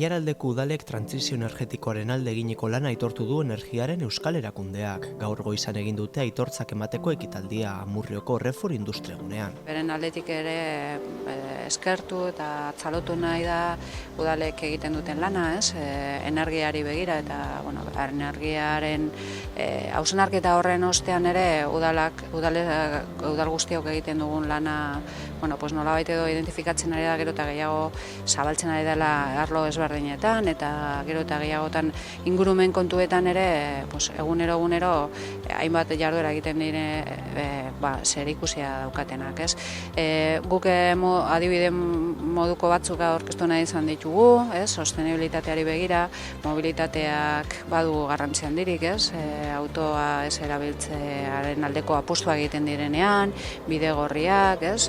Aiaraldeko udalek trantsizio energetikoaren alde eginiko lana aitortu du energiaren euskal erakundeak. Gaur goizan egin dute aitortzak emateko ekitaldia Amurrioko Refor industriagunean. Beren aldetik ere eskertu eta txalotu nahi da udalek egiten duten lana, energiari begira eta energiaren hausnarketa horren ostean ere udal guztiok egiten dugun lana nolabait edo identifikatzen ari da gero eta gehiago zabaltzen ari dela arlo ezberdinetan eta gero eta gehiagotan ingurumen kontuetan ere egunero hainbat jarduera egiten dire zerikusia daukatenak, ez? Guk adibide moduko batzuk aurkeztu nahi izan ditugu, ez? Sostenibilitateari begira, mobilitateak badu garrantzi handirik, ez? Autoa ez erabiltzearen aldeko apustua egiten direnean, bidegorriak, ez?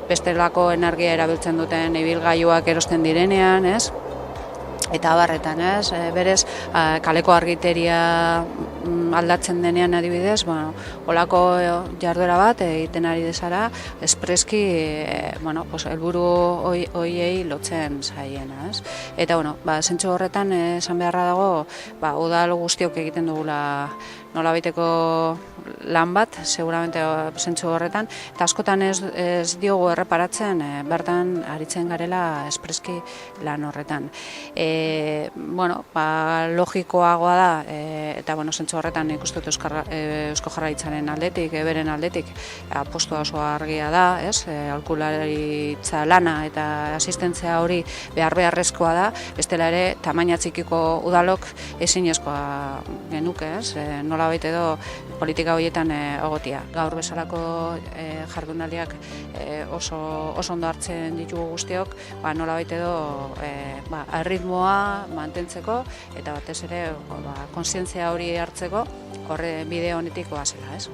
Bestelako energia erabiltzen duten ibilgailuak erosten direnean, ez? Eta abarretan, ez? Berez, kaleko argiteria aldatzen denean adibidez, holako jarduera bat egiten ari dezara, espreski, helburu horiei lotzen zaiena, ez? Eta, zentzu horretan, esan beharra dago, udal guztiok egiten dugula nolabaiteko lan bat, seguramente zentzu horretan, eta askotan ez diogu erreparatzen, bertan aritzen garela espreski lan horretan. Logikoagoa da, eta zentzu horretan ikusten dut Eusko Jaurlaritzaren aldetik, beren aldetik, apostua oso argia da, aholkularitza lana eta asistentzia hori beharrezkoa da, bestela ere tamaina txikiko udalok ezinezkoa genuke, nolabait edo politika horietan egotia. Gaur bezalako jardunaldiak oso ondo hartzen ditugu guztiok, nolabait edo erritmoa mantentzeko eta batez ere kontzientzia hori hartzeko bide honetik goazela, ez?